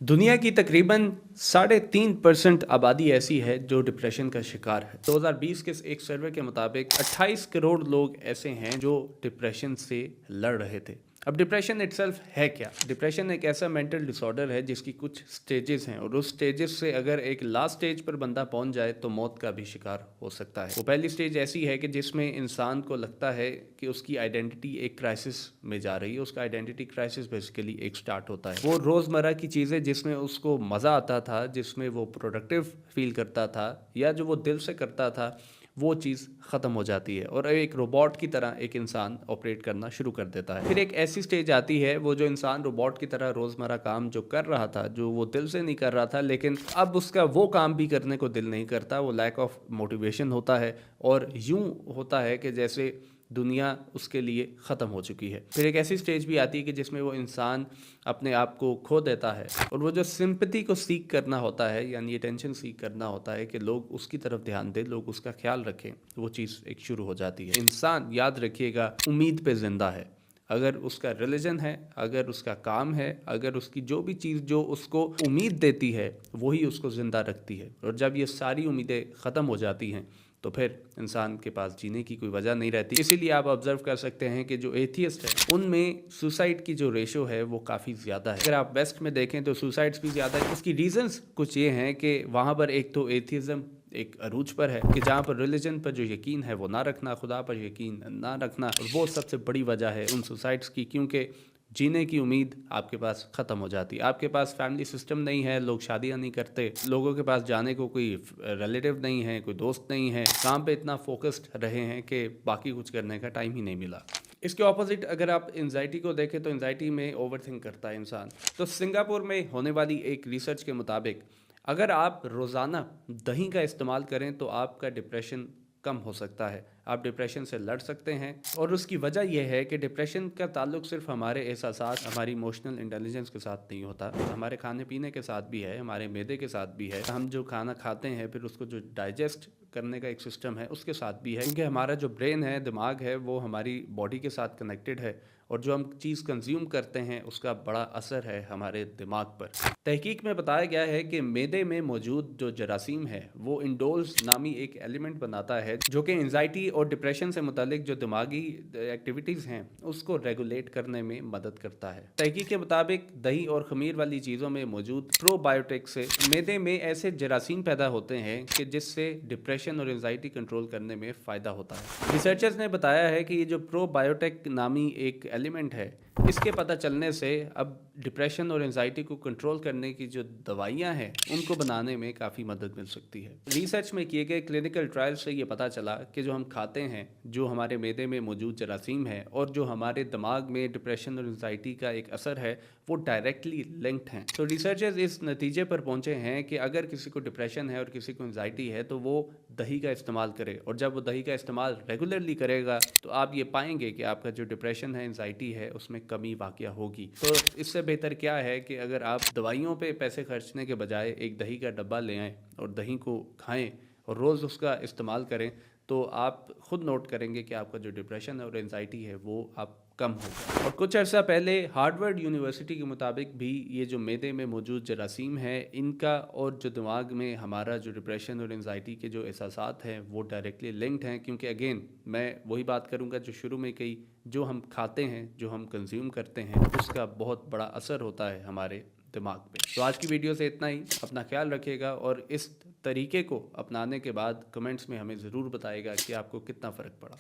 दुनिया की तकरीबन 3.5% आबादी ऐसी है जो डिप्रेशन का शिकार है। 2020 के एक सर्वे के मुताबिक 28 करोड़ लोग ऐसे हैं जो डिप्रेशन से लड़ रहे थे। अब डिप्रेशन इटसेल्फ है क्या? डिप्रेशन एक ऐसा मेंटल डिसऑर्डर है जिसकी कुछ स्टेजेस हैं और उस स्टेजेस से अगर एक लास्ट स्टेज पर बंदा पहुंच जाए तो मौत का भी शिकार हो सकता है। वो पहली स्टेज ऐसी है कि जिसमें इंसान को लगता है कि उसकी आइडेंटिटी एक क्राइसिस में जा रही है। उसका आइडेंटिटी क्राइसिस बेसिकली एक स्टार्ट होता है। वो रोज़मर्रा की चीज़ें जिसमें उसको मज़ा आता था, जिसमें वो प्रोडक्टिव फील करता था या जो वो दिल से करता था, वो चीज़ ख़त्म हो जाती है और एक रोबोट की तरह एक इंसान ऑपरेट करना शुरू कर देता है। फिर एक ऐसी स्टेज आती है वो जो इंसान रोबोट की तरह रोज़मर्रा काम जो कर रहा था, जो वो दिल से नहीं कर रहा था, लेकिन अब उसका वो काम भी करने को दिल नहीं करता। वो लैक ऑफ मोटिवेशन होता है और यूँ होता है कि जैसे दुनिया उसके लिए ख़त्म हो चुकी है। फिर एक ऐसी स्टेज भी आती है कि जिसमें वो इंसान अपने आप को खो देता है और वो जो सिंपैथी को सीख करना होता है, यानी अटेंशन सीख करना होता है कि लोग उसकी तरफ ध्यान दें, लोग उसका ख्याल रखें, वो चीज़ एक शुरू हो जाती है। इंसान, याद रखिएगा, उम्मीद पे ज़िंदा है। अगर उसका रिलीजन है, अगर उसका काम है, अगर उसकी जो भी चीज़ जो उसको उम्मीद देती है वही उसको ज़िंदा रखती है। और जब ये सारी उम्मीदें ख़त्म हो जाती हैं तो फिर इंसान के पास जीने की कोई वजह नहीं रहती। इसीलिए आप ऑब्जर्व कर सकते हैं कि जो एथियस्ट है उनमें सुसाइड की जो रेशो है वो काफ़ी ज़्यादा है। अगर आप वेस्ट में देखें तो सुसाइड्स भी ज़्यादा है। उसकी रीजंस कुछ ये हैं कि वहाँ पर एक तो एथियज़म एक अरूज पर है कि जहाँ पर रिलीजन पर जो यकीन है वो ना रखना, खुदा पर यकीन ना रखना, और वो सबसे बड़ी वजह है उन सुसाइड्स की, क्योंकि जीने की उम्मीद आपके पास ख़त्म हो जाती है। आपके पास फैमिली सिस्टम नहीं है, लोग शादियां नहीं करते, लोगों के पास जाने को कोई रिलेटिव नहीं है, कोई दोस्त नहीं है, काम पे इतना फोकस्ड रहे हैं कि बाकी कुछ करने का टाइम ही नहीं मिला। इसके ऑपोजिट अगर आप एंजाइटी को देखें तो एंजाइटी में ओवरथिंक करता है इंसान। तो सिंगापुर में होने वाली एक रिसर्च के मुताबिक अगर आप रोज़ाना दही का इस्तेमाल करें तो आपका डिप्रेशन कम हो सकता है, आप डिप्रेशन से लड़ सकते हैं। और उसकी वजह यह है कि डिप्रेशन का ताल्लुक सिर्फ हमारे एहसास, हमारी इमोशनल इंटेलिजेंस के साथ नहीं होता, हमारे खाने पीने के साथ भी है, हमारे मैदे के साथ भी है, हम जो खाना खाते हैं फिर उसको जो डाइजेस्ट करने का एक सिस्टम है उसके साथ भी है, क्योंकि हमारा जो ब्रेन है, दिमाग है, वो हमारी बॉडी के साथ कनेक्टेड है और जो हम चीज़ कंज्यूम करते हैं उसका बड़ा असर है हमारे दिमाग पर। तहकीक में बताया गया है कि मैदे में मौजूद जो जरासीम है वो इंडोल्स नामी एक एलिमेंट बनाता है जो कि एंजाइटी और डिप्रेशन से मुतालिक जो दिमागी एक्टिविटीज़ हैं उसको रेगुलेट करने में मदद करता है। तहकीक के मुताबिक दही और खमीर वाली चीज़ों में मौजूद प्रोबायोटिक से मैदे में ऐसे जरासीम पैदा होते हैं कि जिससे डिप्रेशन और एंजाइटी कंट्रोल करने में फ़ायदा होता है। रिसर्चर्स ने बताया है कि ये जो प्रोबायोटिक नामी एक एलिमेंट है, इसके पता चलने से अब डिप्रेशन और एंजाइटी को कंट्रोल करने की जो दवाइयां हैं उनको बनाने में काफ़ी मदद मिल सकती है। रिसर्च में किए गए क्लिनिकल ट्रायल से ये पता चला कि जो हम खाते हैं, जो हमारे मैदे में मौजूद जरासीम है और जो हमारे दिमाग में डिप्रेशन और एंजाइटी का एक असर है वो डायरेक्टली लिंक्ड हैं। तो रिसर्चर्स इस नतीजे पर पहुंचे हैं कि अगर किसी को डिप्रेशन है और किसी को एंजाइटी है तो वो दही का इस्तेमाल करे, और जब वो दही का इस्तेमाल रेगुलरली करेगा तो आप ये पाएंगे कि आपका जो डिप्रेशन है, एंजाइटी है, उसमें कमी वाक़या होगी। तो इससे बेहतर क्या है कि अगर आप दवाइयों पे पैसे खर्चने के बजाय एक दही का डब्बा ले आएँ और दही को खाएँ और रोज़ उसका इस्तेमाल करें, तो आप ख़ुद नोट करेंगे कि आपका जो डिप्रेशन है और एंजाइटी है वो आप कम होगा। और कुछ अर्सा पहले हार्वर्ड यूनिवर्सिटी के मुताबिक भी ये जो मैदे में मौजूद जरासीम है, इनका और जो दिमाग में हमारा जो डिप्रेशन और एंजाइटी के जो एहसासात हैं वो डायरेक्टली लिंक्ड हैं, क्योंकि अगेन मैं वही बात करूंगा जो शुरू में कही, जो हम खाते हैं, जो हम कंज्यूम करते हैं, उसका बहुत बड़ा असर होता है हमारे दिमाग पे। तो आज की वीडियो से इतना ही। अपना ख्याल रखिएगा और इस तरीके को अपनाने के बाद कमेंट्स में हमें ज़रूर बताइएगा कि आपको कितना फ़र्क पड़ा।